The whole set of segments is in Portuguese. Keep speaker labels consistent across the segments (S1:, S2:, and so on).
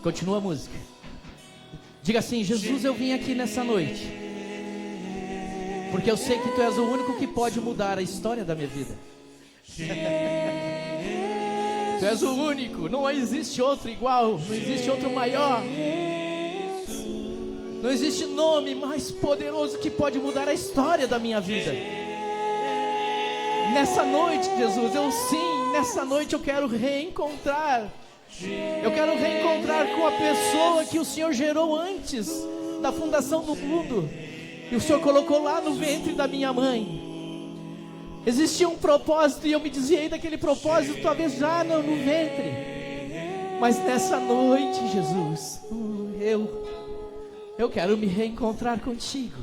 S1: Continua a música. Diga assim: Jesus, eu vim aqui nessa noite porque eu sei que Tu és o único que pode mudar a história da minha vida. Tu és o único, não existe outro igual, não existe outro maior. Não existe nome mais poderoso que pode mudar a história da minha vida. Nessa noite, Jesus, nessa noite eu quero reencontrar. Eu quero reencontrar com a pessoa que o Senhor gerou antes da fundação do mundo. E o Senhor colocou lá no ventre da minha mãe. Existia um propósito e eu me desviei daquele propósito, talvez já no ventre. Mas nessa noite, Jesus, eu quero me reencontrar contigo.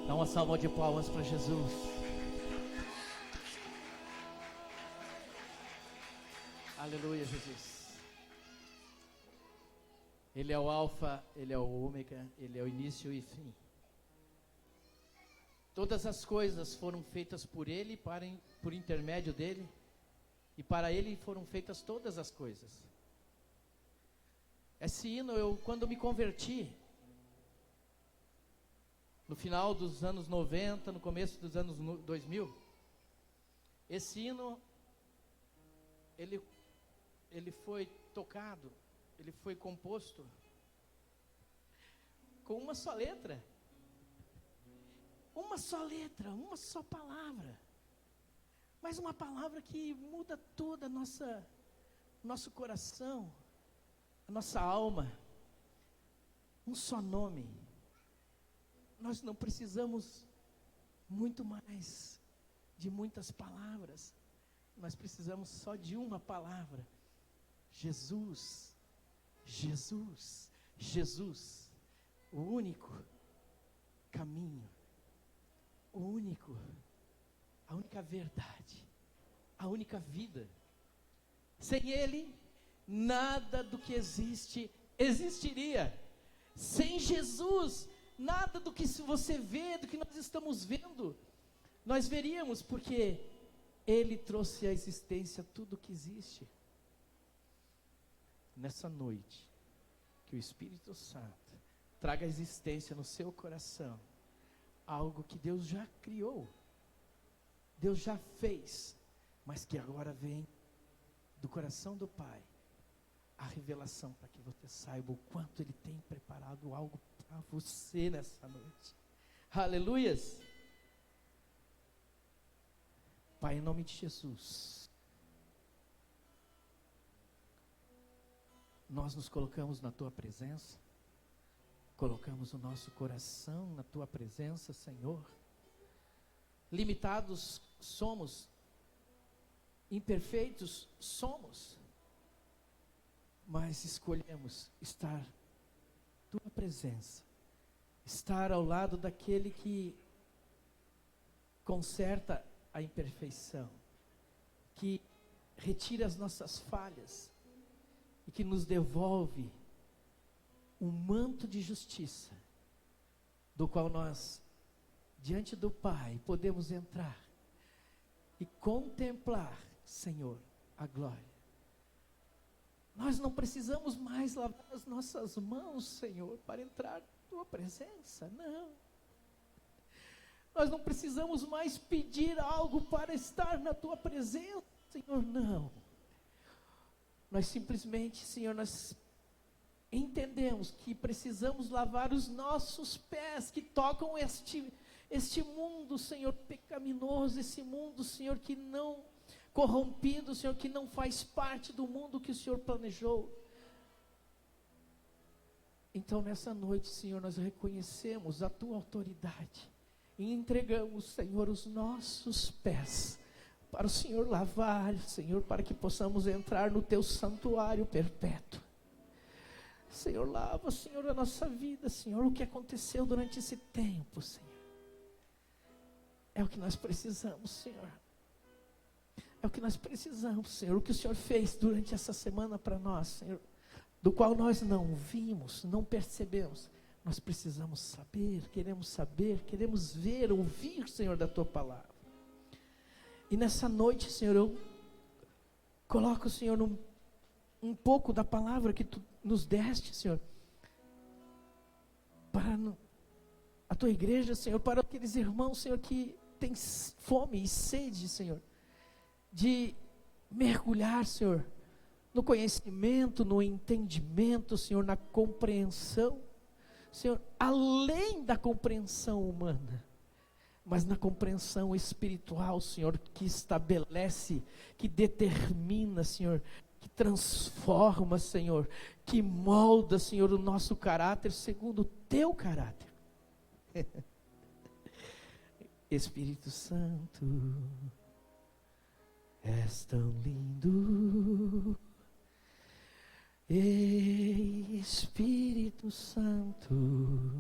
S1: Dá uma salva de palmas para Jesus. Aleluia, Jesus. Ele é o alfa, Ele é o ômega, Ele é o início e fim. Todas as coisas foram feitas por Ele, por intermédio dEle, e para Ele foram feitas todas as coisas. Esse hino, quando me converti, no final dos anos 90, no começo dos anos 2000, esse hino, ele foi tocado, ele foi composto com uma só letra. Uma só letra, uma só palavra. Mas uma palavra que muda toda nosso coração, a nossa alma. Um só nome. Nós não precisamos muito mais de muitas palavras. Nós precisamos só de uma palavra. Jesus, Jesus, Jesus. O único caminho. A única verdade. A única vida. Sem Ele, nada do que existe existiria. Sem Jesus, nada do que você vê, do que nós estamos vendo, nós veríamos, porque Ele trouxe à existência tudo o que existe. Nessa noite, que o Espírito Santo traga à existência no seu coração algo que Deus já criou, Deus já fez, mas que agora vem do coração do Pai, a revelação para que você saiba o quanto Ele tem preparado algo para você nessa noite. Aleluias! Pai, em nome de Jesus, nós nos colocamos na Tua presença, colocamos o nosso coração na Tua presença, Senhor. Limitados somos, imperfeitos somos, mas escolhemos estar na Tua presença, estar ao lado daquele que conserta a imperfeição, que retira as nossas falhas e que nos devolve um manto de justiça, do qual nós, diante do Pai, podemos entrar e contemplar, Senhor, a glória. Nós não precisamos mais lavar as nossas mãos, Senhor, para entrar na Tua presença, não. Nós não precisamos mais pedir algo para estar na Tua presença, Senhor, não. Nós simplesmente, Senhor, nós entendemos que precisamos lavar os nossos pés que tocam este mundo, Senhor, pecaminoso, esse mundo, Senhor, que não corrompido, Senhor, que não faz parte do mundo que o Senhor planejou. Então, nessa noite, Senhor, nós reconhecemos a Tua autoridade e entregamos, Senhor, os nossos pés para o Senhor lavar, Senhor, para que possamos entrar no Teu santuário perpétuo. Senhor, lava, Senhor, a nossa vida, Senhor, o que aconteceu durante esse tempo, Senhor. É o que nós precisamos, Senhor. É o que nós precisamos, Senhor. O que o Senhor fez durante essa semana para nós, Senhor, do qual nós não vimos, não percebemos. Nós precisamos queremos ver, ouvir, Senhor, da Tua palavra. E nessa noite, Senhor, eu coloco, Senhor, um pouco da palavra que Tu nos deste, Senhor, para a Tua igreja, Senhor, para aqueles irmãos, Senhor, que têm fome e sede, Senhor, de mergulhar, Senhor, no conhecimento, no entendimento, Senhor, na compreensão, Senhor, além da compreensão humana, mas na compreensão espiritual, Senhor, que estabelece, que determina, Senhor, que transforma, Senhor, que molda, Senhor, o nosso caráter segundo o Teu caráter. Espírito Santo, és tão lindo. Ei, Espírito Santo,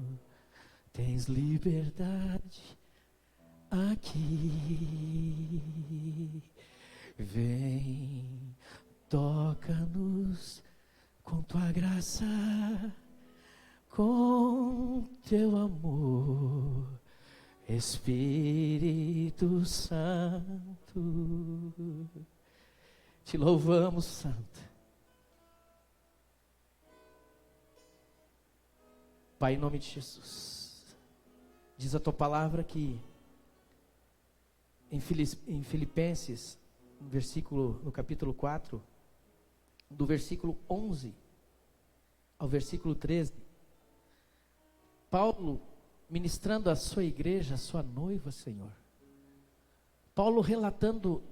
S1: tens liberdade aqui. Vem, toca-nos com Tua graça, com Teu amor, Espírito Santo. Te louvamos, Santo. Pai, em nome de Jesus, diz a Tua palavra que em Filipenses, no capítulo 4, do versículo 11 ao versículo 13, Paulo, ministrando a sua igreja, a sua noiva, Senhor, Paulo relatando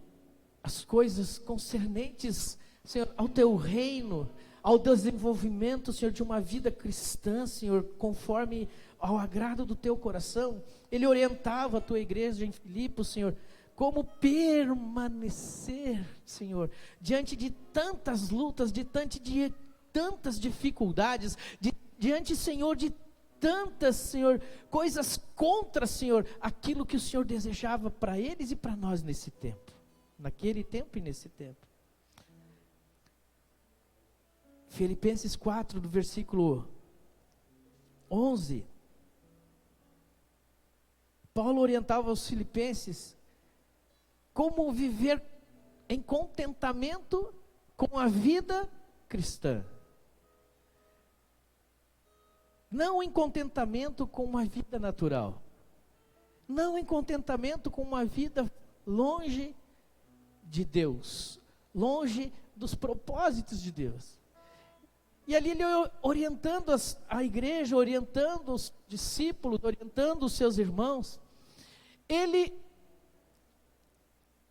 S1: as coisas concernentes, Senhor, ao Teu reino, ao desenvolvimento, Senhor, de uma vida cristã, Senhor, conforme ao agrado do Teu coração. Ele orientava a Tua igreja em Filipos, Senhor, como permanecer, Senhor, diante de tantas lutas, diante de tantas dificuldades, diante, Senhor, de tantas, Senhor, coisas contra, Senhor, aquilo que o Senhor desejava para eles e para nós nesse tempo, naquele tempo e nesse tempo. Filipenses 4, do versículo 11, Paulo orientava os filipenses como viver em contentamento com a vida cristã. Não em contentamento com uma vida natural. Não em contentamento com uma vida longe de Deus, longe dos propósitos de Deus. E ali ele orientando a igreja, orientando os discípulos, orientando os seus irmãos, ele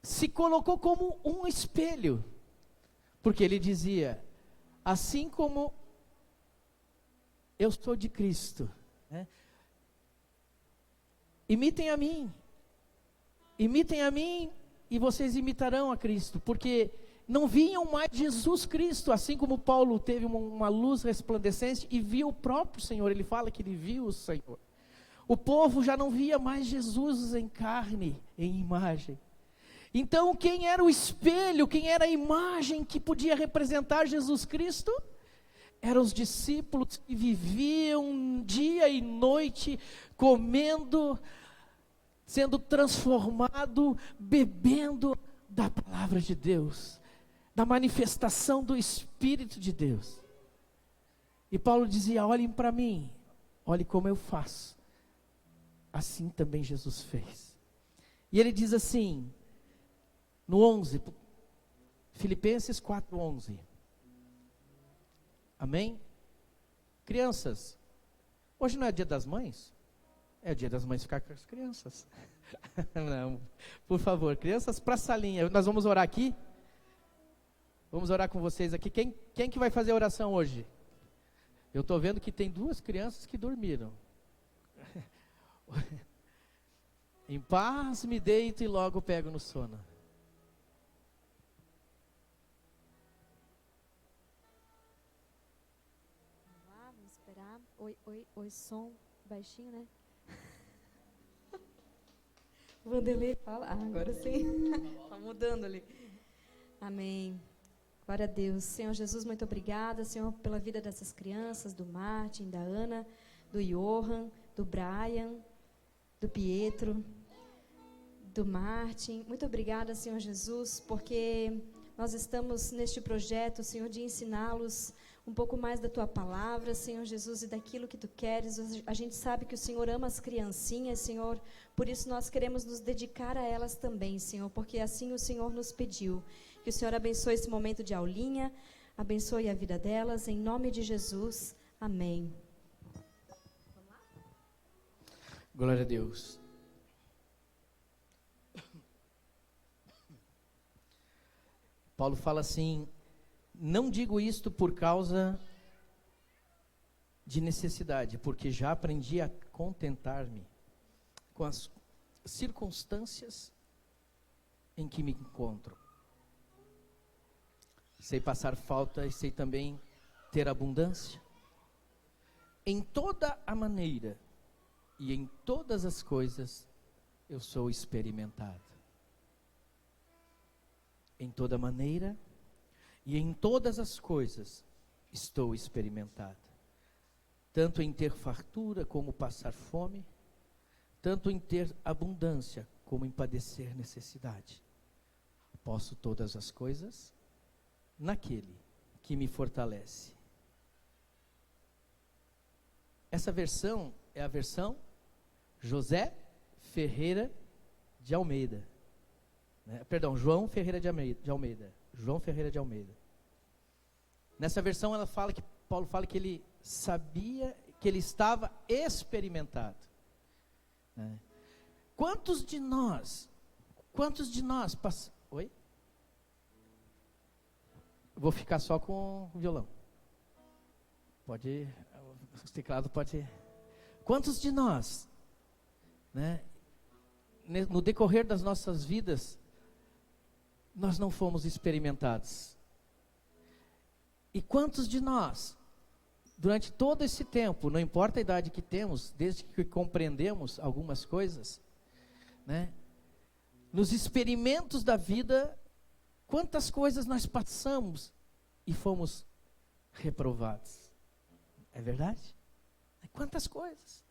S1: se colocou como um espelho, porque ele dizia, assim como eu sou de Cristo, né? Imitem a mim e vocês imitarão a Cristo, porque não viam mais Jesus Cristo, assim como Paulo teve uma luz resplandecente e viu o próprio Senhor. Ele fala que ele viu o Senhor. O povo já não via mais Jesus em carne, em imagem. Então, quem era o espelho, quem era a imagem que podia representar Jesus Cristo? Eram os discípulos que viviam dia e noite, comendo, sendo transformado, bebendo da palavra de Deus, da manifestação do Espírito de Deus. E Paulo dizia, olhem para mim, olhem como eu faço. Assim também Jesus fez. E ele diz assim, no 11, Filipenses 4:11, Amém? Crianças, hoje não é dia das mães? É o dia das mães ficar com as crianças. Não, por favor, crianças, para a salinha. Nós vamos orar aqui. Vamos orar com vocês aqui. Quem que vai fazer a oração hoje? Eu estou vendo que tem 2 crianças que dormiram. Em paz me deito e logo pego no sono.
S2: Vamos lá, vamos esperar. Oi, som baixinho, né? Vanderlei fala. Agora sim. Está mudando ali. Amém. Glória a Deus. Senhor Jesus, muito obrigada, Senhor, pela vida dessas crianças, do Martin, da Ana, do Johan, do Brian, do Pietro, do Martin. Muito obrigada, Senhor Jesus, porque nós estamos neste projeto, Senhor, de ensiná-los um pouco mais da Tua palavra, Senhor Jesus, e daquilo que Tu queres. A gente sabe que o Senhor ama as criancinhas, Senhor, por isso nós queremos nos dedicar a elas também, Senhor, porque assim o Senhor nos pediu. Que o Senhor abençoe esse momento de aulinha, abençoe a vida delas, em nome de Jesus. Amém.
S1: Glória a Deus. Paulo fala assim: não digo isto por causa de necessidade, porque já aprendi a contentar-me com as circunstâncias em que me encontro. Sei passar falta e sei também ter abundância. Em toda a maneira e em todas as coisas eu sou experimentado. Em toda maneira e em todas as coisas estou experimentado. Tanto em ter fartura como passar fome, tanto em ter abundância como em padecer necessidade. Posso todas as coisas naquele que me fortalece. Essa versão é a versão José Ferreira de Almeida. Perdão, João Ferreira de Almeida. João Ferreira de Almeida. Nessa versão Paulo fala que ele sabia que ele estava experimentado. Quantos de nós Oi? Vou ficar só com o violão. Pode, o teclado pode. Quantos de nós, no decorrer das nossas vidas, nós não fomos experimentados? E quantos de nós, durante todo esse tempo, não importa a idade que temos, desde que compreendemos algumas coisas, nos experimentos da vida, quantas coisas nós passamos e fomos reprovados? É verdade? Quantas coisas?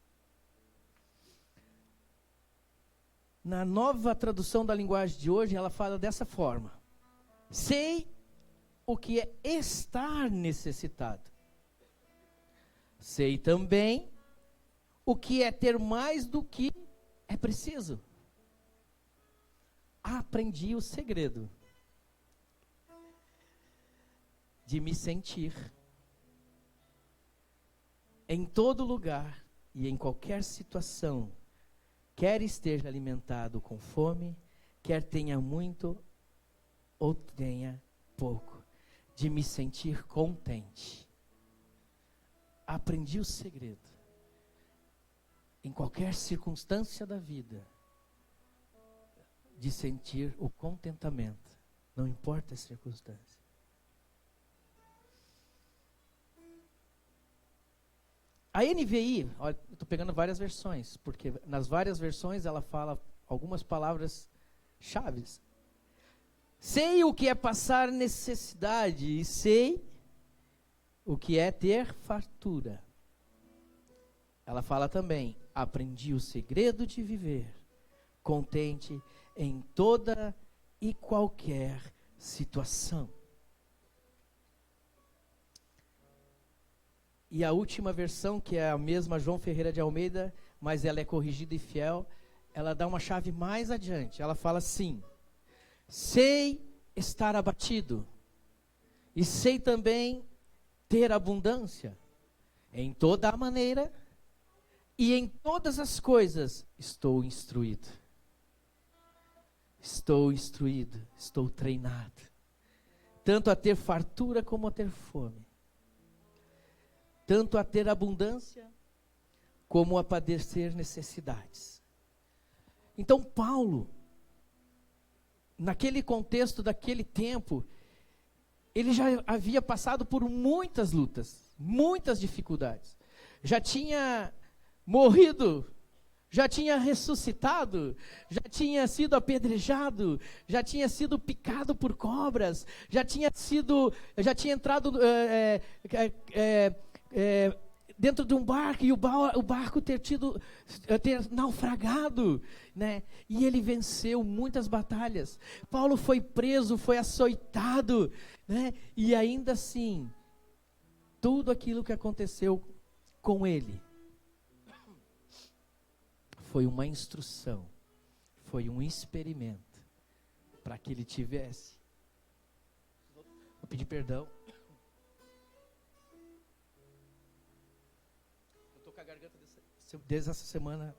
S1: Na nova tradução da linguagem de hoje, ela fala dessa forma: sei o que é estar necessitado. Sei também o que é ter mais do que é preciso. Aprendi o segredo de me sentir em todo lugar e em qualquer situação, quer esteja alimentado com fome, quer tenha muito ou tenha pouco, de me sentir contente. Aprendi o segredo. Em qualquer circunstância da vida, de sentir o contentamento, não importa a circunstância. A NVI, olha, eu estou pegando várias versões, porque nas várias versões ela fala algumas palavras chaves. Sei o que é passar necessidade e sei o que é ter fartura. Ela fala também: aprendi o segredo de viver contente em toda e qualquer situação. E a última versão, que é a mesma João Ferreira de Almeida, mas ela é corrigida e fiel, ela dá uma chave mais adiante. Ela fala assim: sei estar abatido, e sei também ter abundância. Em toda a maneira e em todas as coisas estou instruído. Estou instruído, estou treinado. Tanto a ter fartura como a ter fome. Tanto a ter abundância como a padecer necessidades. Então Paulo, naquele contexto daquele tempo, ele já havia passado por muitas lutas, muitas dificuldades. Já tinha morrido, já tinha ressuscitado, já tinha sido apedrejado, já tinha sido picado por cobras, já tinha entrado dentro de um barco e o barco ter naufragado, né? E ele venceu muitas batalhas. Paulo foi preso, foi açoitado, né? E ainda assim, tudo aquilo que aconteceu com ele foi uma instrução, foi um experimento para que ele tivesse. Vou pedir perdão. Eu estou com a garganta desde essa semana.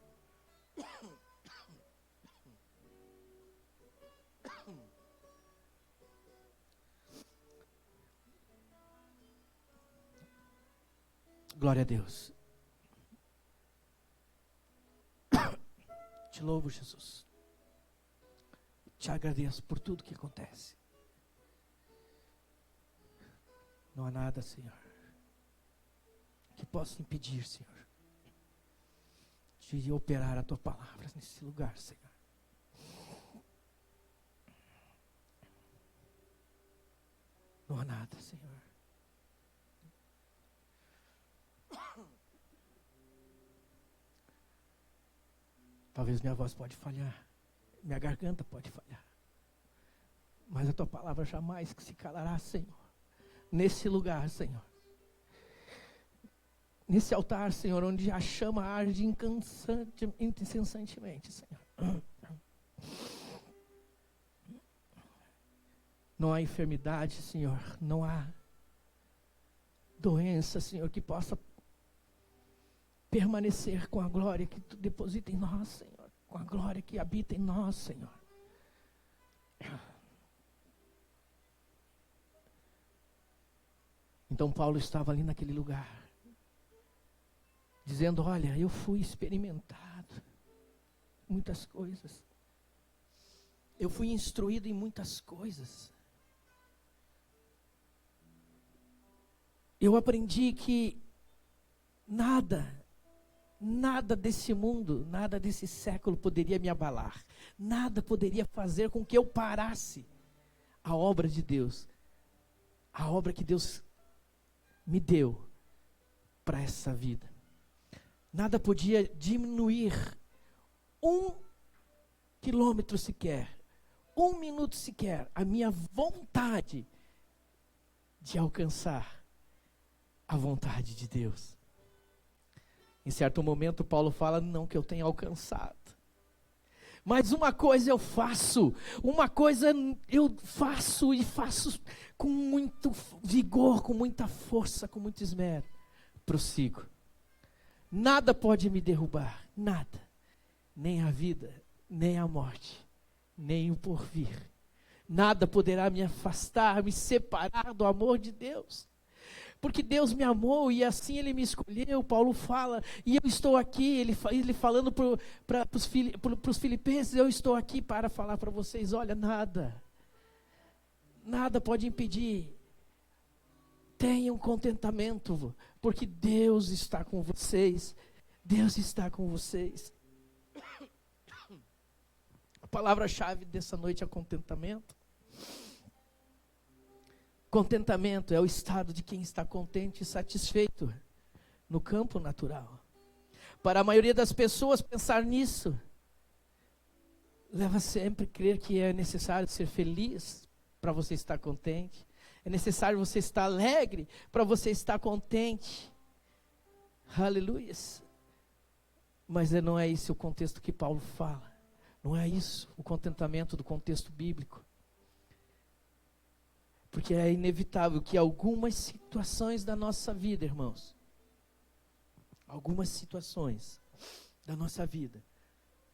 S1: Glória a Deus. Te louvo, Jesus. Te agradeço por tudo que acontece. Não há nada, Senhor, que possa impedir, Senhor, de operar a Tua palavra nesse lugar, Senhor. Não há nada, Senhor. Talvez minha voz pode falhar, minha garganta pode falhar, mas a Tua palavra jamais se calará, Senhor, nesse lugar, Senhor, nesse altar, Senhor, onde a chama arde incessantemente, Senhor. Não há enfermidade, Senhor, não há doença, Senhor, que possa permanecer com a glória que Tu deposita em nós, Senhor, com a glória que habita em nós, Senhor. Então Paulo estava ali naquele lugar, dizendo: olha, eu fui experimentado em muitas coisas, eu fui instruído em muitas coisas, eu aprendi que nada desse mundo, nada desse século poderia me abalar. Nada poderia fazer com que eu parasse a obra de Deus. A obra que Deus me deu para essa vida. Nada podia diminuir 1 quilômetro sequer, 1 minuto sequer, a minha vontade de alcançar a vontade de Deus. Em certo momento, Paulo fala: não que eu tenha alcançado, mas uma coisa eu faço, e faço com muito vigor, com muita força, com muito esmero. Prossigo. Nada pode me derrubar, nada, nem a vida, nem a morte, nem o porvir. Nada poderá me afastar, me separar do amor de Deus. Porque Deus me amou e assim Ele me escolheu. Paulo fala, e eu estou aqui, ele falando para os filipenses: eu estou aqui para falar para vocês, olha, nada pode impedir. Tenham contentamento, porque Deus está com vocês. Deus está com vocês. A palavra-chave dessa noite é contentamento. Contentamento é o estado de quem está contente e satisfeito no campo natural. Para a maioria das pessoas, pensar nisso leva sempre a crer que é necessário ser feliz para você estar contente. É necessário você estar alegre para você estar contente. Aleluia. Mas não é esse o contexto que Paulo fala. Não é isso o contentamento do contexto bíblico. Porque é inevitável que algumas situações da nossa vida, irmãos, algumas situações da nossa vida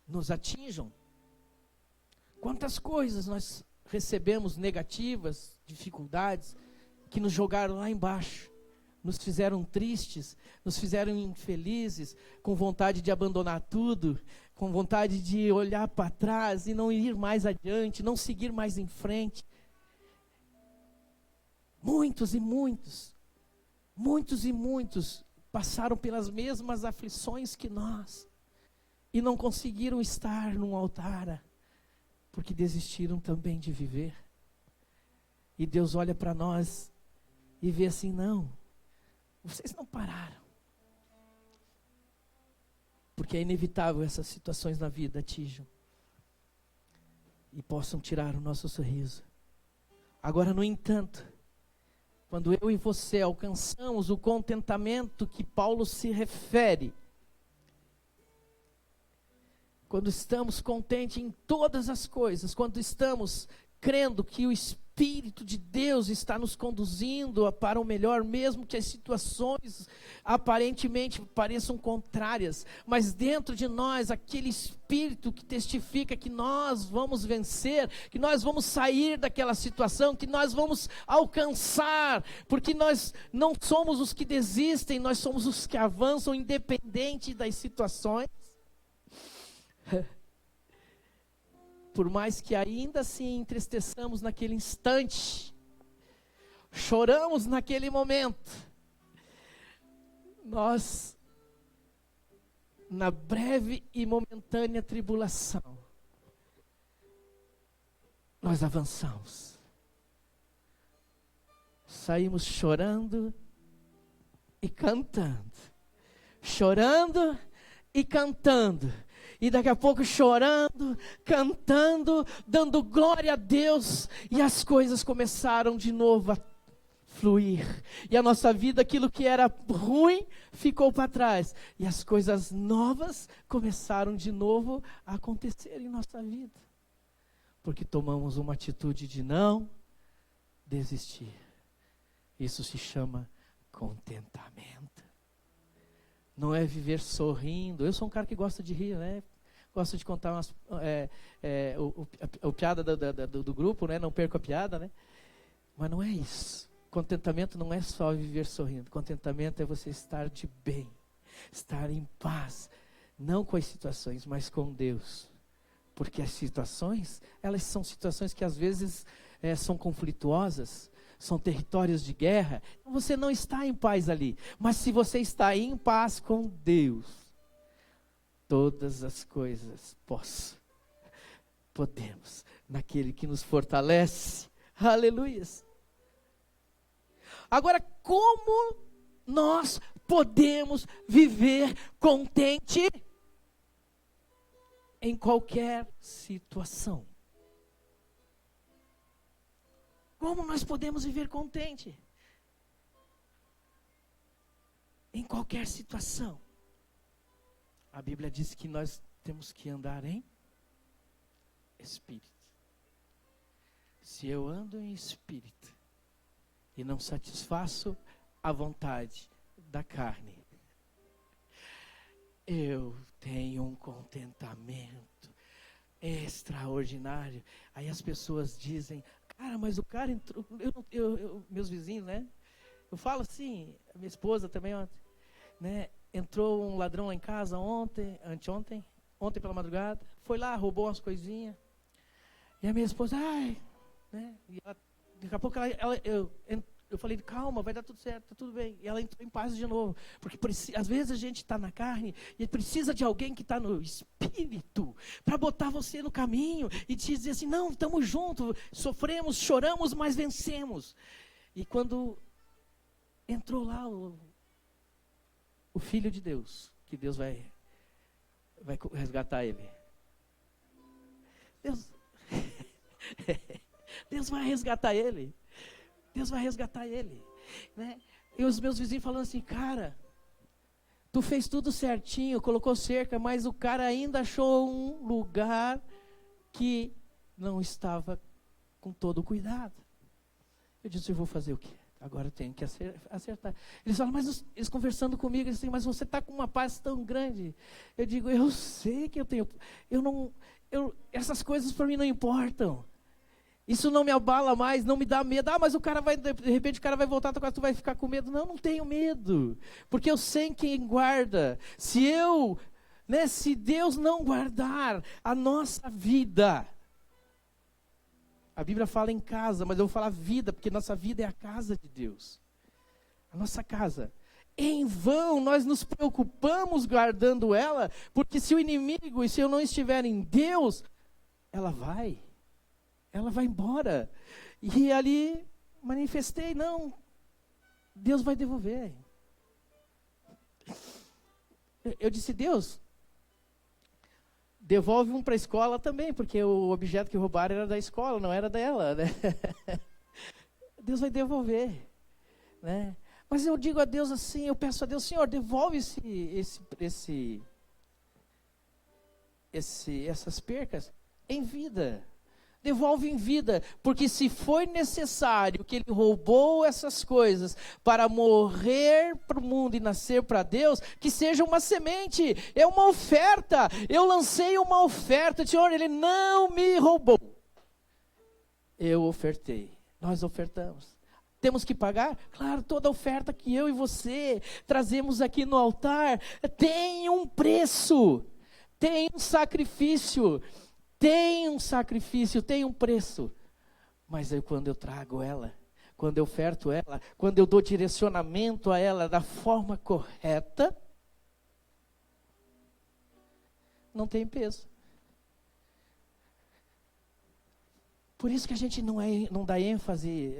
S1: nos atinjam. Quantas coisas nós recebemos negativas, dificuldades, que nos jogaram lá embaixo, nos fizeram tristes, nos fizeram infelizes, com vontade de abandonar tudo, com vontade de olhar para trás e não ir mais adiante, não seguir mais em frente. Muitos e muitos passaram pelas mesmas aflições que nós e não conseguiram estar num altar, porque desistiram também de viver. E Deus olha para nós e vê assim: não, vocês não pararam. Porque é inevitável essas situações na vida atinjam e possam tirar o nosso sorriso. Agora, no entanto, quando eu e você alcançamos o contentamento que Paulo se refere, quando estamos contentes em todas as coisas, quando estamos crendo que o Espírito de Deus está nos conduzindo para o melhor, mesmo que as situações aparentemente pareçam contrárias, mas dentro de nós, aquele Espírito que testifica que nós vamos vencer, que nós vamos sair daquela situação, que nós vamos alcançar, porque nós não somos os que desistem, nós somos os que avançam independente das situações. Por mais que ainda assim entristeçamos naquele instante, choramos naquele momento, nós, na breve e momentânea tribulação, nós avançamos, saímos chorando e cantando, chorando e cantando. E daqui a pouco chorando, cantando, dando glória a Deus. E as coisas começaram de novo a fluir. E a nossa vida, aquilo que era ruim, ficou para trás. E as coisas novas começaram de novo a acontecer em nossa vida. Porque tomamos uma atitude de não desistir. Isso se chama contentamento. Não é viver sorrindo. Eu sou um cara que gosta de rir, né? Gosto de contar o piada do grupo, né? Não perco a piada, né? Mas não é isso. Contentamento não é só viver sorrindo. Contentamento é você estar de bem, estar em paz, não com as situações, mas com Deus. Porque as situações, elas são situações que às vezes são conflituosas, são territórios de guerra. Você não está em paz ali. Mas se você está em paz com Deus, todas as coisas podemos, naquele que nos fortalece. Aleluias. Agora, como nós podemos viver contente em qualquer situação? Como nós podemos viver contente em qualquer situação? A Bíblia diz que nós temos que andar em espírito. Se eu ando em espírito e não satisfaço a vontade da carne, eu tenho um contentamento extraordinário. Aí as pessoas dizem: cara, mas o cara entrou, meus vizinhos, né? Eu falo assim, a minha esposa também ontem, né? Entrou um ladrão lá em casa ontem pela madrugada, foi lá, roubou umas coisinhas. E a minha esposa, né? E ela, daqui a pouco eu falei: calma, vai dar tudo certo, tá tudo bem. E ela entrou em paz de novo. Porque às vezes a gente está na carne e precisa de alguém que está no espírito para botar você no caminho e te dizer assim: não, estamos juntos, sofremos, choramos, mas vencemos. E quando entrou lá o Filho de Deus, que Deus vai resgatar ele. Deus vai resgatar ele. Deus vai resgatar ele, né? E os meus vizinhos falando assim: cara, tu fez tudo certinho, colocou cerca, mas o cara ainda achou um lugar que não estava com todo o cuidado. Eu disse, eu vou fazer o quê? Agora eu tenho que acertar. Eles falam, mas eles conversando comigo, eles dizem, mas você está com uma paz tão grande. Eu digo, eu sei que eu tenho, essas coisas para mim não importam. Isso não me abala mais, não me dá medo. Mas o cara vai, de repente o cara vai voltar, tu vai ficar com medo. Não tenho medo. Porque eu sei quem guarda. Se Deus não guardar a nossa vida, a Bíblia fala em casa, mas eu vou falar vida, porque nossa vida é a casa de Deus. A nossa casa. Em vão nós nos preocupamos guardando ela, porque se o inimigo, e se eu não estiver em Deus, ela vai embora. E ali manifestei, não, Deus vai devolver. Eu disse, Deus, devolve um para a escola também, porque o objeto que roubaram era da escola, não era dela, né? Deus vai devolver, né? Mas eu digo a Deus assim, eu peço a Deus, Senhor, devolve essas percas em vida. Devolve em vida, porque se foi necessário que ele roubou essas coisas para morrer para o mundo e nascer para Deus, que seja uma semente, é uma oferta. Eu lancei uma oferta, Senhor, ele não me roubou. Eu ofertei, nós ofertamos. Temos que pagar? Claro, toda oferta que eu e você trazemos aqui no altar tem um preço, tem um sacrifício. Tem um sacrifício, tem um preço. Mas aí quando eu trago ela, quando eu oferto ela, quando eu dou direcionamento a ela da forma correta, não tem peso. Por isso que a gente não dá ênfase,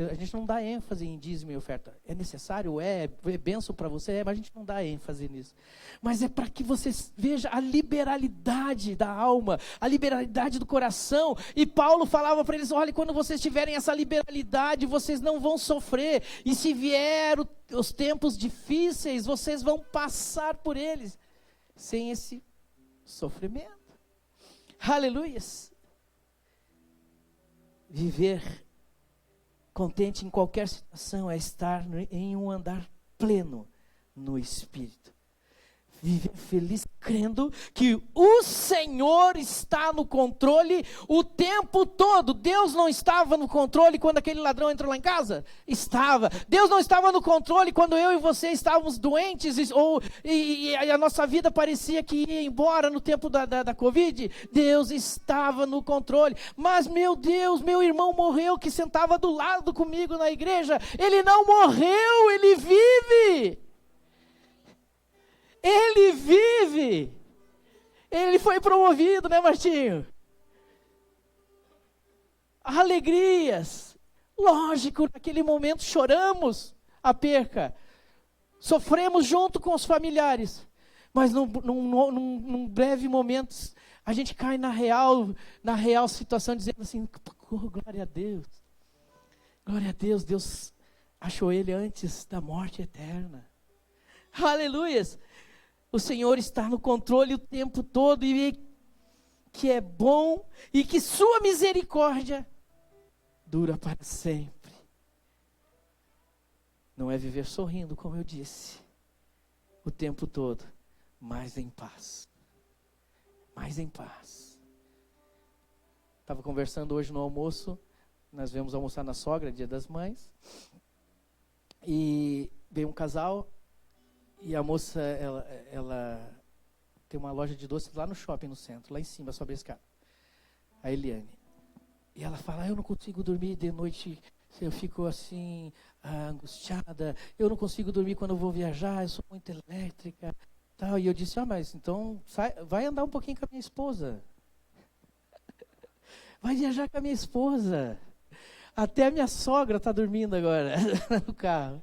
S1: a gente não dá ênfase em dízimo e oferta. É necessário? É bênção para você? Mas a gente não dá ênfase nisso. Mas é para que você veja a liberalidade da alma, a liberalidade do coração. E Paulo falava para eles, olha, quando vocês tiverem essa liberalidade, vocês não vão sofrer. E se vier os tempos difíceis, vocês vão passar por eles sem esse sofrimento. Aleluias. Viver contente em qualquer situação é estar em um andar pleno no Espírito. Viver feliz crendo que o Senhor está no controle o tempo todo. Deus não estava no controle quando aquele ladrão entrou lá em casa? Estava. Deus não estava no controle quando eu e você estávamos doentes e a nossa vida parecia que ia embora no tempo da Covid? Deus estava no controle. Mas, meu Deus, meu irmão morreu que sentava do lado comigo na igreja. Ele não morreu, ele vive. Ele vive. Ele foi promovido, né, Martinho? Alegrias. Lógico, naquele momento choramos a perca. Sofremos junto com os familiares. Mas num breve momento, a gente cai na real situação, dizendo assim, glória a Deus. Glória a Deus, Deus achou ele antes da morte eterna. Aleluias. O Senhor está no controle o tempo todo e que é bom e que sua misericórdia dura para sempre. Não é viver sorrindo, como eu disse, o tempo todo, mas em paz. Mais em paz. Estava conversando hoje no almoço, nós viemos almoçar na sogra, Dia das Mães, e veio um casal. E a moça, ela tem uma loja de doces lá no shopping, no centro, lá em cima, sobre a escada. A Eliane. E ela fala, eu não consigo dormir de noite, eu fico assim, angustiada, eu não consigo dormir quando eu vou viajar, eu sou muito elétrica. Tal. E eu disse, mas então vai andar um pouquinho com a minha esposa. Vai viajar com a minha esposa. Até a minha sogra está dormindo agora no carro.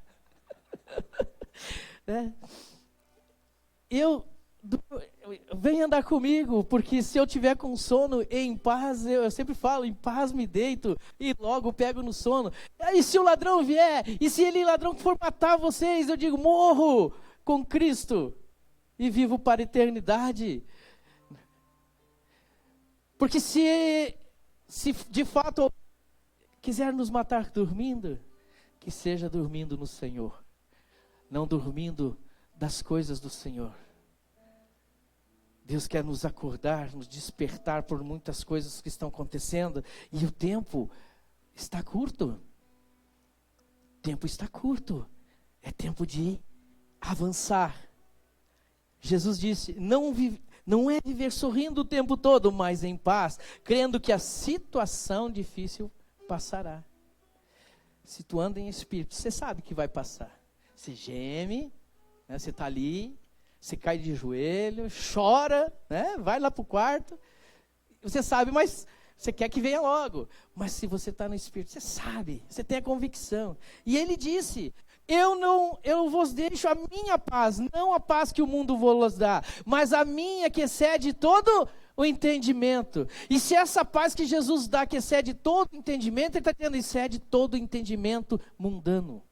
S1: Vem andar comigo, porque se eu tiver com sono em paz, eu sempre falo, em paz me deito e logo pego no sono. E se o ladrão vier, e se ele ladrão for matar vocês, eu digo, morro com Cristo e vivo para a eternidade. Porque se de fato quiser nos matar dormindo, que seja dormindo no Senhor, não dormindo das coisas do Senhor. Deus quer nos acordar, nos despertar por muitas coisas que estão acontecendo, e o tempo está curto. O tempo está curto. É tempo de avançar. Jesus disse, não é viver sorrindo o tempo todo, mas em paz, crendo que a situação difícil passará. Se tu anda em espírito, você sabe que vai passar. Você geme, né? Você está ali, você cai de joelho, chora, né? Vai lá para o quarto. Você sabe, mas você quer que venha logo. Mas se você está no espírito, você sabe, você tem a convicção. E ele disse, eu vos deixo a minha paz, não a paz que o mundo vos dá, mas a minha que excede todo o entendimento. E se essa paz que Jesus dá, que excede todo o entendimento, ele está dizendo, excede todo o entendimento mundano.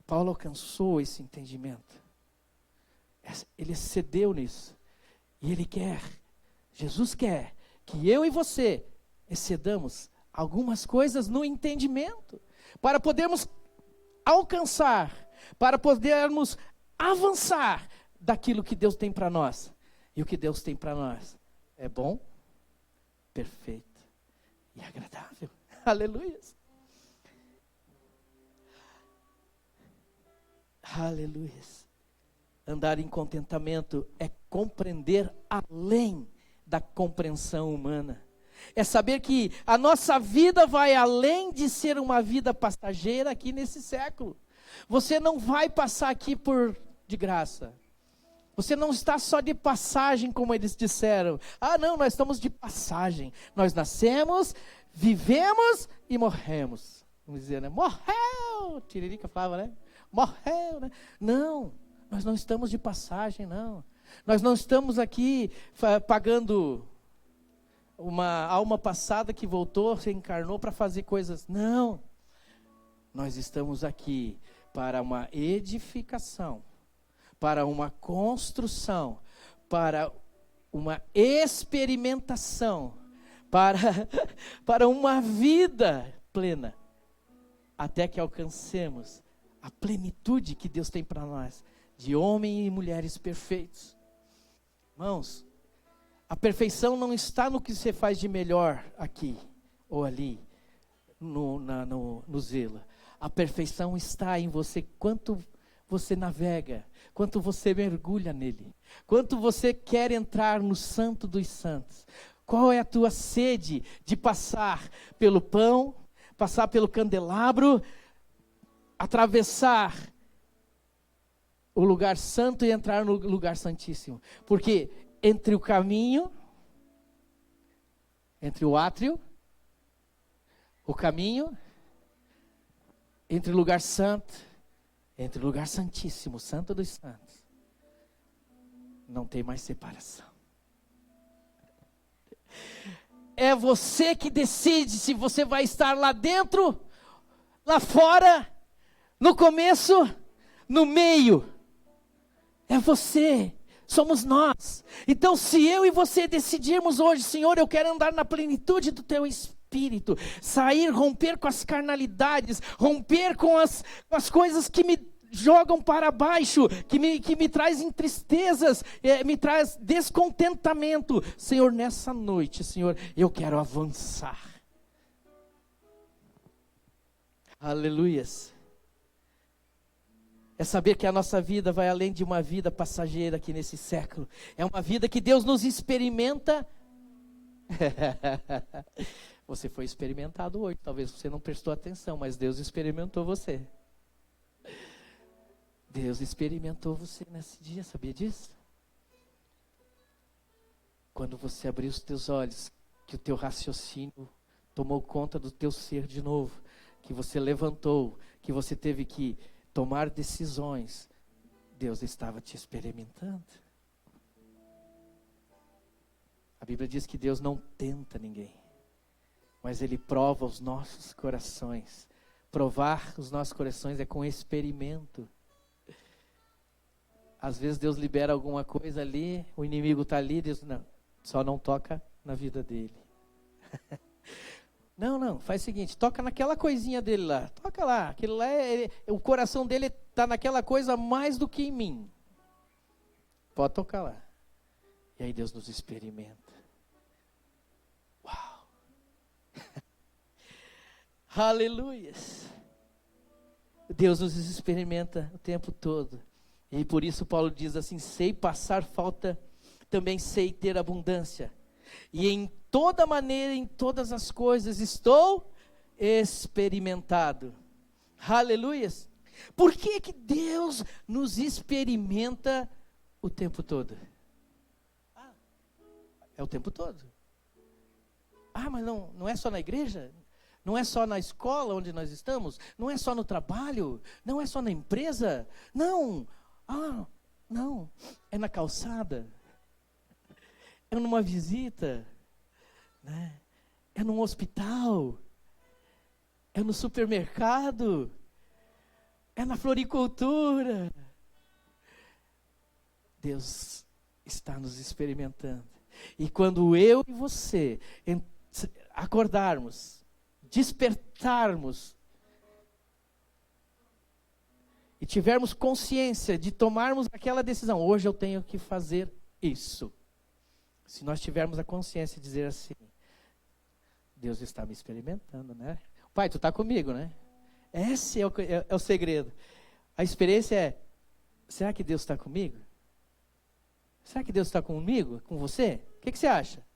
S1: Paulo alcançou esse entendimento. Ele excedeu nisso. E ele quer, Jesus quer, que eu e você excedamos algumas coisas no entendimento, para podermos alcançar, para podermos avançar daquilo que Deus tem para nós. E o que Deus tem para nós é bom, perfeito e agradável. Aleluia. Aleluia. Andar em contentamento é compreender além da compreensão humana. É saber que a nossa vida vai além de ser uma vida passageira aqui nesse século. Você não vai passar aqui de graça. Você não está só de passagem, como eles disseram. Ah, não, nós estamos de passagem. Nós nascemos, vivemos e morremos. Vamos dizer, né? Morreu! Tiririca falava, né? Morreu, né? Não, nós não estamos de passagem, não. Nós não estamos aqui pagando uma alma passada que voltou, se encarnou para fazer coisas. Não. Nós estamos aqui para uma edificação, para uma construção, para uma experimentação, para uma vida plena, até que alcancemos a plenitude que Deus tem para nós, de homens e mulheres perfeitos. Irmãos, a perfeição não está no que você faz de melhor aqui ou ali, no zelo. A perfeição está em você, quanto você navega, quanto você mergulha nele, quanto você quer entrar no santo dos santos. Qual é a tua sede de passar pelo pão, passar pelo candelabro, atravessar o lugar santo e entrar no lugar santíssimo? Porque entre o caminho, entre o átrio, o caminho, entre o lugar santo, entre o lugar santíssimo, santo dos santos, não tem mais separação. É você que decide se você vai estar lá dentro, lá fora, no começo, no meio. É você. Somos nós. Então, se eu e você decidirmos hoje, Senhor, eu quero andar na plenitude do Teu Espírito, sair, romper com as carnalidades, romper com as coisas que me jogam para baixo, que me trazem tristezas, me traz descontentamento. Senhor, nessa noite, Senhor, eu quero avançar. Aleluias. É saber que a nossa vida vai além de uma vida passageira aqui nesse século. É uma vida que Deus nos experimenta. Você foi experimentado hoje. Talvez você não prestou atenção, mas Deus experimentou você. Deus experimentou você nesse dia, sabia disso? Quando você abriu os teus olhos, que o teu raciocínio tomou conta do teu ser de novo, que você levantou, que você teve que tomar decisões, Deus estava te experimentando. A Bíblia diz que Deus não tenta ninguém, mas Ele prova os nossos corações. Provar os nossos corações é com experimento. Às vezes Deus libera alguma coisa ali, o inimigo está ali, Deus não, só não toca na vida dele. Não, faz o seguinte, toca naquela coisinha dele lá. Toca lá, aquilo lá o coração dele está naquela coisa mais do que em mim. Pode tocar lá. E aí Deus nos experimenta. Uau! Aleluias! Deus nos experimenta o tempo todo. E por isso Paulo diz assim, sei passar falta, também sei ter abundância. E em toda maneira, em todas as coisas, estou experimentado. Aleluias! Por que que Deus nos experimenta o tempo todo? É o tempo todo. Mas não é só na igreja? Não é só na escola onde nós estamos? Não é só no trabalho? Não é só na empresa? Não. Não. É na calçada. É numa visita. Né? É num hospital. É no supermercado. É na floricultura. Deus está nos experimentando. E quando eu e você acordarmos, despertarmos e tivermos consciência de tomarmos aquela decisão, hoje eu tenho que fazer isso. Se nós tivermos a consciência de dizer assim, Deus está me experimentando, né? Pai, tu está comigo, né? Esse é o segredo. A experiência é, será que Deus está comigo? Será que Deus está comigo, com você? O que você acha?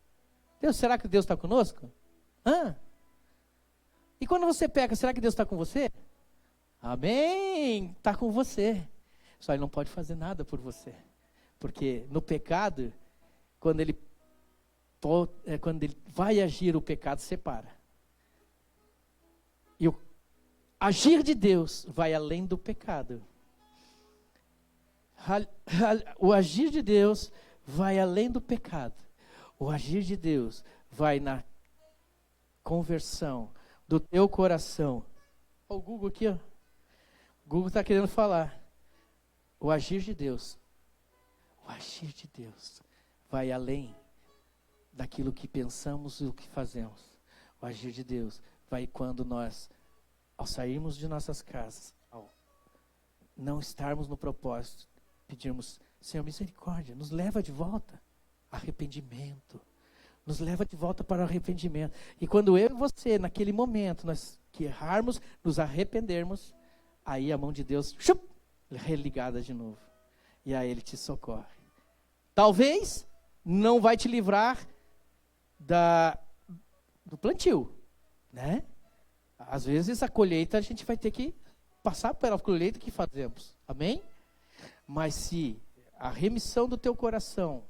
S1: Será que Deus está conosco? E quando você peca, será que Deus está com você? Amém, está com você. Só Ele não pode fazer nada por você. Porque no pecado, quando ele vai agir, o pecado separa. E o agir de Deus vai além do pecado. O agir de Deus vai além do pecado. O agir de Deus vai na conversão do teu coração. Olha o Google aqui, ó. O Google está querendo falar. O agir de Deus. O agir de Deus vai além daquilo que pensamos e o que fazemos. O agir de Deus vai quando nós, ao sairmos de nossas casas, ao não estarmos no propósito, pedirmos, Senhor, misericórdia, nos leva de volta. Arrependimento. Nos leva de volta para o arrependimento. E quando eu e você, naquele momento, nós que errarmos, nos arrependermos, aí a mão de Deus, religada de novo. E aí Ele te socorre. Talvez não vai te livrar do plantio, né? Às vezes a colheita a gente vai ter que passar pela colheita que fazemos. Amém? Mas se a remissão do teu coração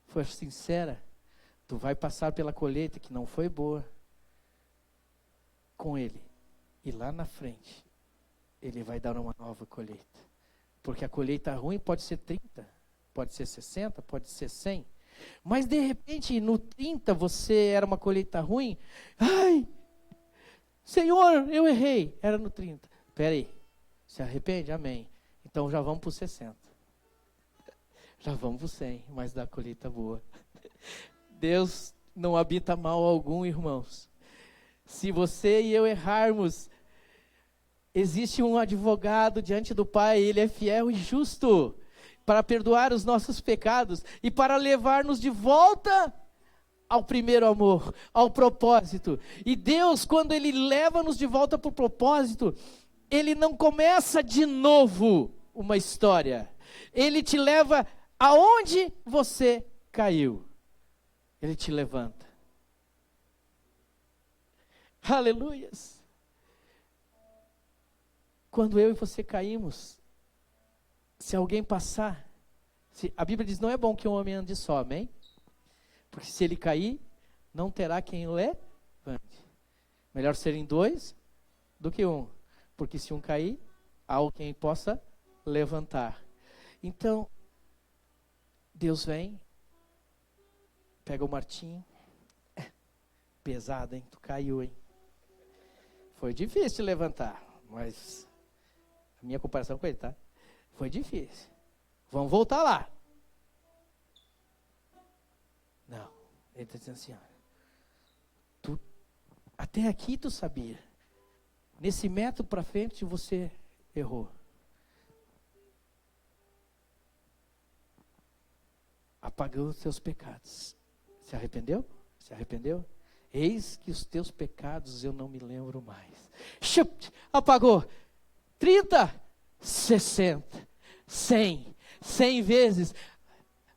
S1: for sincera, tu vai passar pela colheita que não foi boa com Ele. E lá na frente, Ele vai dar uma nova colheita. Porque a colheita ruim pode ser 30, pode ser 60, pode ser 100. Mas de repente, no 30, você era uma colheita ruim. Ai, Senhor, eu errei. Era no 30. Espera aí, se arrepende? Amém. Então já vamos para os 60. Já vamos para os 100, mas da colheita boa. Deus não habita mal algum, irmãos. Se você e eu errarmos, existe um advogado diante do Pai, Ele é fiel e justo para perdoar os nossos pecados e para levar-nos de volta ao primeiro amor, ao propósito. E Deus, quando Ele leva-nos de volta para o propósito, Ele não começa de novo uma história. Ele te leva aonde você caiu. Ele te levanta. Aleluias. Quando eu e você caímos, se alguém passar, a Bíblia diz, não é bom que um homem ande só, amém? Porque se ele cair, não terá quem o levante. Melhor serem dois do que um. Porque se um cair, há alguém possa levantar. Então, Deus vem, pega o martinho, pesado, hein? Tu caiu, hein? Foi difícil levantar, mas a minha comparação com ele, tá? Foi difícil. Vamos voltar lá. Não, ele está dizendo assim, ó, tu Até aqui tu sabia. Nesse metro para frente você errou. Apagou os teus pecados. Se arrependeu? Se arrependeu? Eis que os teus pecados eu não me lembro mais. Chup, apagou. 30, 60, 100 vezes.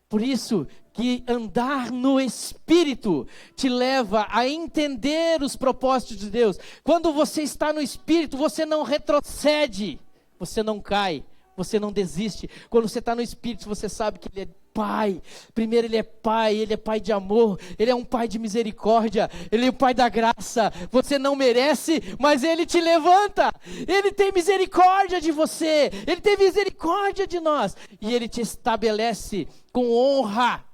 S1: Por isso que andar no Espírito te leva a entender os propósitos de Deus. Quando você está no Espírito, você não retrocede, você não cai, você não desiste. Quando você está no Espírito, você sabe que Ele é Pai. Primeiro Ele é Pai de amor, Ele é um Pai de misericórdia, Ele é o Pai da graça. Você não merece, mas Ele te levanta. Ele tem misericórdia de você, Ele tem misericórdia de nós. E Ele te estabelece com honra.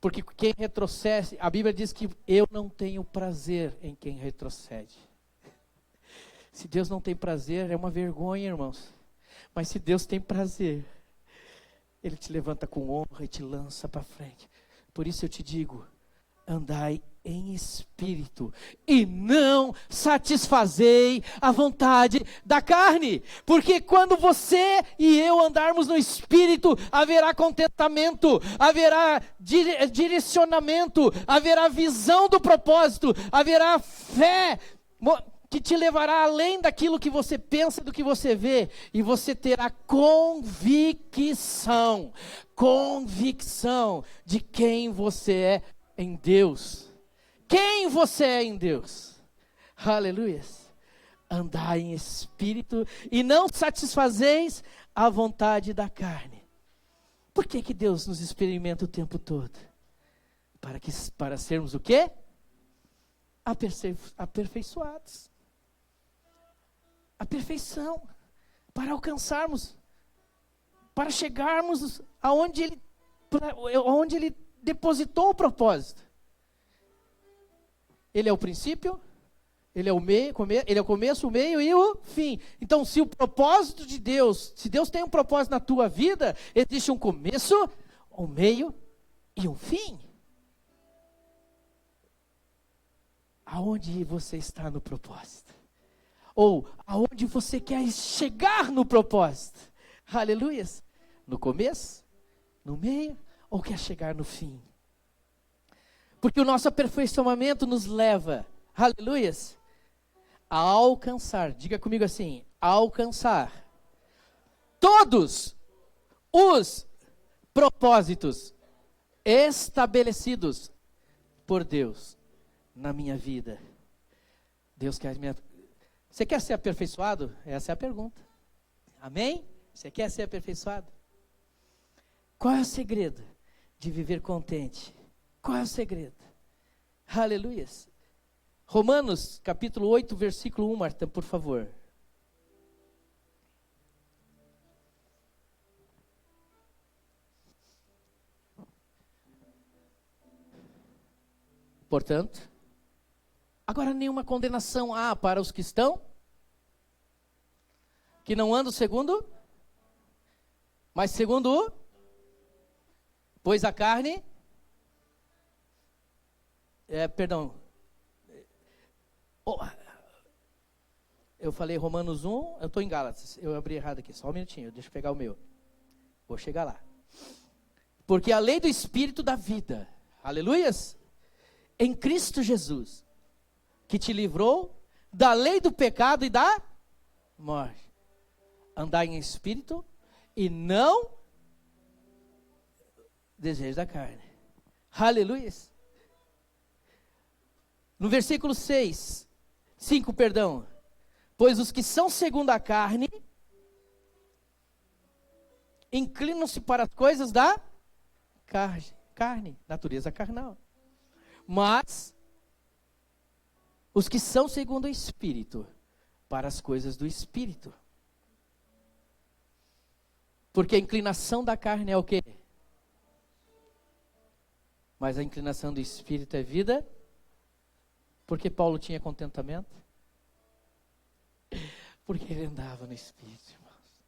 S1: Porque quem retrocede, a Bíblia diz que eu não tenho prazer em quem retrocede. Se Deus não tem prazer, é uma vergonha, irmãos. Mas se Deus tem prazer, Ele te levanta com honra e te lança para frente. Por isso eu te digo, andai em espírito e não satisfazei a vontade da carne. Porque quando você e eu andarmos no espírito, haverá contentamento, haverá direcionamento, haverá visão do propósito, haverá fé que te levará além daquilo que você pensa, do que você vê, e você terá convicção de quem você é em Deus. Quem você é em Deus. Aleluia. Andai em espírito e não satisfazeis a vontade da carne. Por que Deus nos experimenta o tempo todo? Para sermos o quê? Aperfeiçoados. A perfeição, para alcançarmos, para chegarmos aonde Ele depositou o propósito. Ele é o princípio, Ele é o meio, Ele é o começo, o meio e o fim. Então, se o propósito de Deus, se Deus tem um propósito na tua vida, existe um começo, um meio e um fim. Aonde você está no propósito? Ou aonde você quer chegar no propósito? Aleluias. No começo, no meio, ou quer chegar no fim? Porque o nosso aperfeiçoamento nos leva, aleluias, a alcançar, diga comigo assim, a alcançar todos os propósitos estabelecidos por Deus na minha vida. Deus quer me... Você quer ser aperfeiçoado? Essa é a pergunta. Amém? Você quer ser aperfeiçoado? Qual é o segredo de viver contente? Qual é o segredo? Aleluias. Romanos, capítulo 8, versículo 1, Marta, por favor. Portanto, agora nenhuma condenação há para os que estão, que não andam segundo, mas segundo pois a carne, eu falei Romanos 1, eu estou em Gálatas, eu abri errado aqui, só um minutinho, deixa eu pegar o meu, vou chegar lá. Porque a lei do Espírito da vida, aleluias, em Cristo Jesus, que te livrou da lei do pecado e da morte. Andar em espírito e não desejo da carne. Aleluia. No versículo 5, pois os que são segundo a carne inclinam-se para as coisas da carne, natureza carnal. Mas os que são segundo o Espírito, para as coisas do Espírito. Porque a inclinação da carne é o quê? Mas a inclinação do Espírito é vida. Porque Paulo tinha contentamento? Porque ele andava no Espírito, irmãos.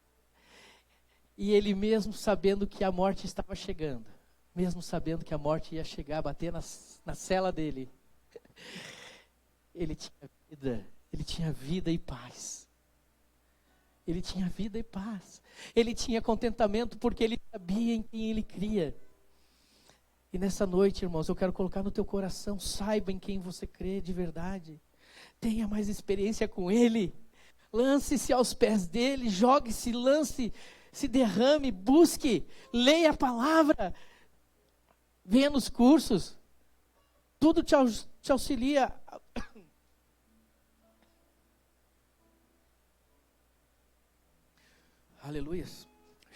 S1: E ele mesmo sabendo que a morte estava chegando, mesmo sabendo que a morte ia chegar, bater na cela dele, Ele tinha vida e paz. Ele tinha vida e paz. Ele tinha contentamento porque ele sabia em quem ele cria. E nessa noite, irmãos, eu quero colocar no teu coração, saiba em quem você crê de verdade. Tenha mais experiência com ele. Lance-se aos pés dele, jogue-se, lance, se derrame, busque, leia a palavra, venha nos cursos. Tudo te auxilia. Aleluia.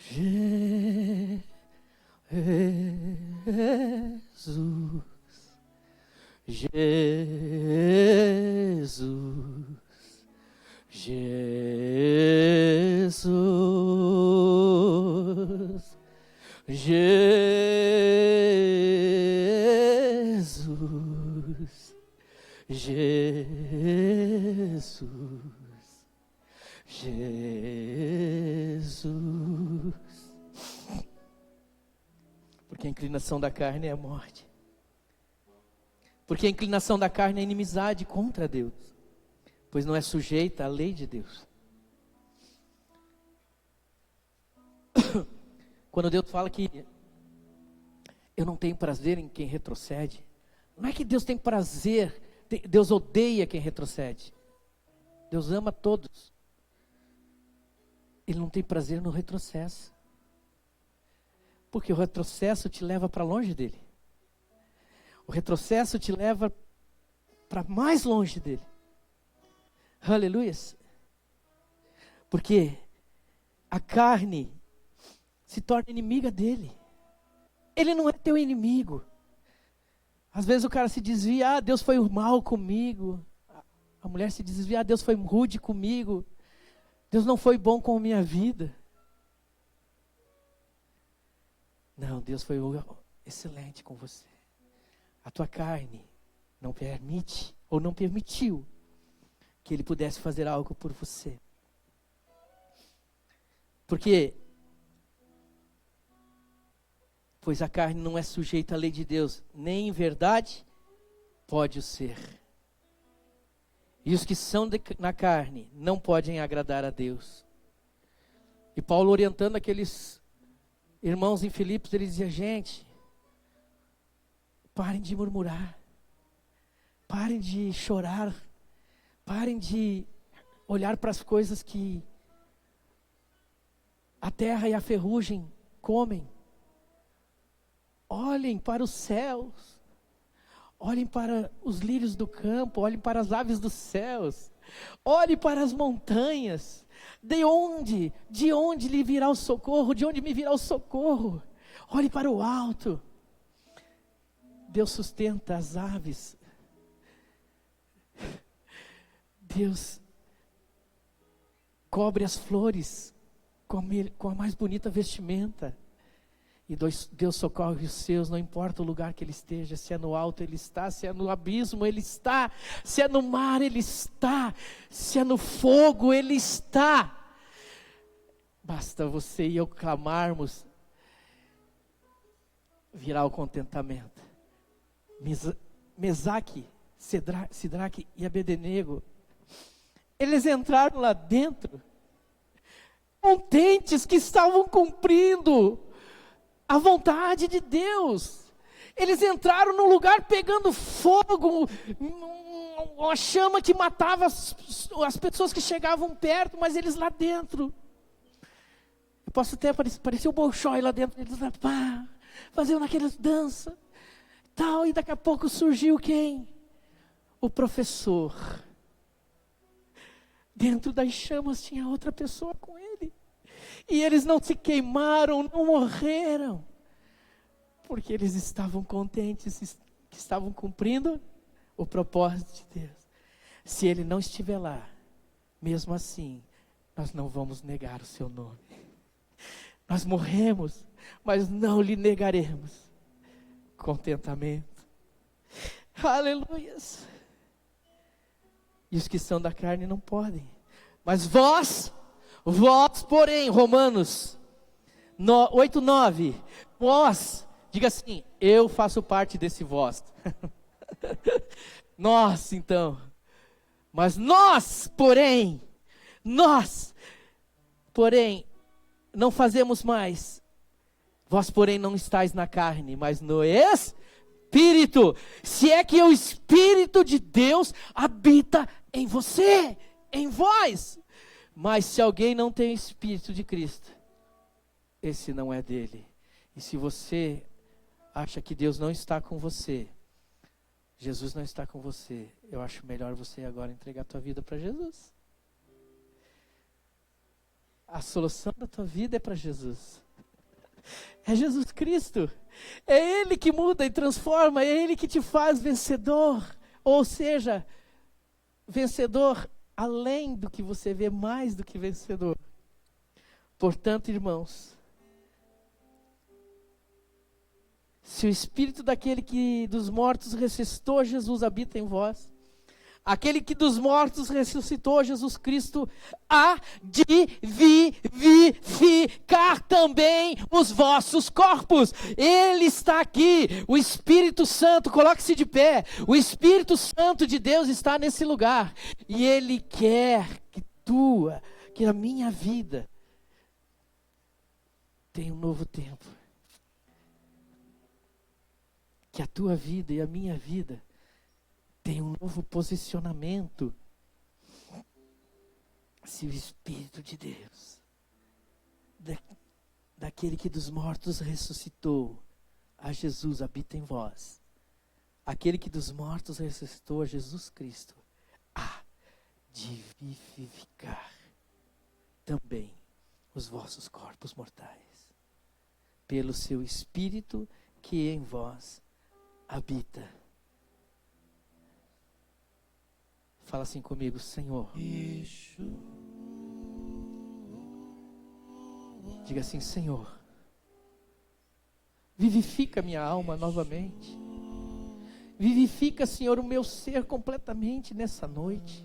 S1: Jesus, Jesus, Jesus, Jesus, Jesus. Porque a inclinação da carne é a morte. Porque a inclinação da carne é inimizade contra Deus, pois não é sujeita à lei de Deus. Quando Deus fala que eu não tenho prazer em quem retrocede, não é que Deus tem prazer, Deus odeia quem retrocede. Deus ama todos. Ele não tem prazer no retrocesso. Porque o retrocesso te leva para longe dele. O retrocesso te leva para mais longe dele. Aleluias. Porque a carne se torna inimiga dele. Ele não é teu inimigo. Às vezes o cara se desvia, Deus foi mal comigo. A mulher se desvia, Deus foi rude comigo. Deus não foi bom com a minha vida. Não, Deus foi excelente com você. A tua carne não permite, ou não permitiu, que Ele pudesse fazer algo por você. Porque, pois a carne não é sujeita à lei de Deus, nem em verdade pode o ser. E os que são na carne não podem agradar a Deus. E Paulo, orientando aqueles irmãos em Filipos, ele dizia: gente, parem de murmurar, parem de chorar, parem de olhar para as coisas que a terra e a ferrugem comem. Olhem para os céus. Olhem para os lírios do campo, olhem para as aves dos céus, olhem para as montanhas. De onde lhe virá o socorro? De onde me virá o socorro? Olhe para o alto. Deus sustenta as aves. Deus cobre as flores com a mais bonita vestimenta. E Deus socorre os seus, não importa o lugar que Ele esteja, se é no alto Ele está, se é no abismo Ele está, se é no mar Ele está, se é no fogo Ele está. Basta você e eu clamarmos, virá o contentamento. Mesaque, Sidraque e Abednego, eles entraram lá dentro, contentes que estavam cumprindo a vontade de Deus. Eles entraram no lugar pegando fogo, uma chama que matava as pessoas que chegavam perto, mas eles lá dentro. Eu posso até parecer o Bolshoi lá dentro, eles fazendo aquelas danças, tal, e daqui a pouco surgiu quem? O professor. Dentro das chamas tinha outra pessoa com ele. E eles não se queimaram, não morreram, porque eles estavam contentes, que estavam cumprindo o propósito de Deus. Se Ele não estiver lá, mesmo assim, nós não vamos negar o seu nome. Nós morremos, mas não lhe negaremos. Contentamento. Aleluias. E os que são da carne não podem. Mas vós, porém, Romanos 8:9, vós, diga assim, eu faço parte desse vós. Nós, então, mas nós, porém, não fazemos mais. Vós, porém, não estáis na carne, mas no Espírito. Se é que o Espírito de Deus habita em você, em vós. Mas se alguém não tem o Espírito de Cristo, esse não é dele. E se você acha que Deus não está com você, Jesus não está com você, eu acho melhor você agora entregar a tua vida para Jesus. A solução da tua vida é para Jesus. É Jesus Cristo. É Ele que muda e transforma, é Ele que te faz vencedor. Ou seja, vencedor além do que você vê, mais do que vencedor. Portanto, irmãos, se o Espírito daquele que dos mortos ressuscitou Jesus habita em vós, aquele que dos mortos ressuscitou Jesus Cristo há de vivificar também os vossos corpos. Ele está aqui, o Espírito Santo, coloque-se de pé. O Espírito Santo de Deus está nesse lugar. E Ele quer que a minha vida tenha um novo tempo. Que a tua vida e a minha vida tenha um novo posicionamento. Se o Espírito de Deus, daquele que dos mortos ressuscitou a Jesus, habita em vós, aquele que dos mortos ressuscitou a Jesus Cristo, há de vivificar também os vossos corpos mortais, pelo seu Espírito que em vós habita. Fala assim comigo: Senhor. Diga assim: Senhor, vivifica minha alma novamente. Vivifica, Senhor, o meu ser completamente nessa noite.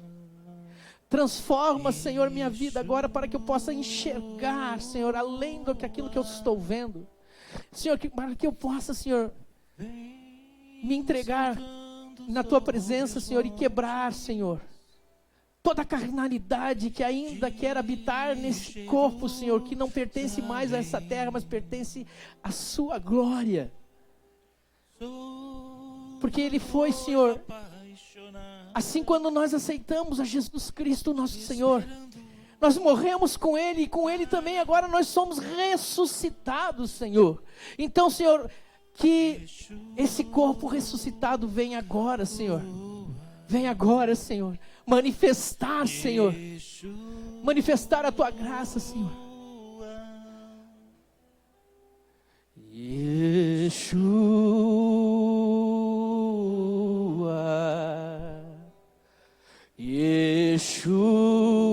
S1: Transforma, Senhor, minha vida agora para que eu possa enxergar, Senhor, além do que aquilo que eu estou vendo. Senhor, para que eu possa, Senhor, me entregar na tua presença, Senhor, e quebrar, Senhor, toda a carnalidade que ainda quer habitar nesse corpo, Senhor, que não pertence mais a essa terra, mas pertence à sua glória. Porque Ele foi, Senhor, assim quando nós aceitamos a Jesus Cristo, nosso Senhor, nós morremos com Ele, e com Ele também agora nós somos ressuscitados, Senhor. Então, Senhor, que esse corpo ressuscitado venha agora, Senhor. Vem agora, Senhor. Manifestar, Senhor. Manifestar a Tua graça, Senhor. Yeshua. Yeshua.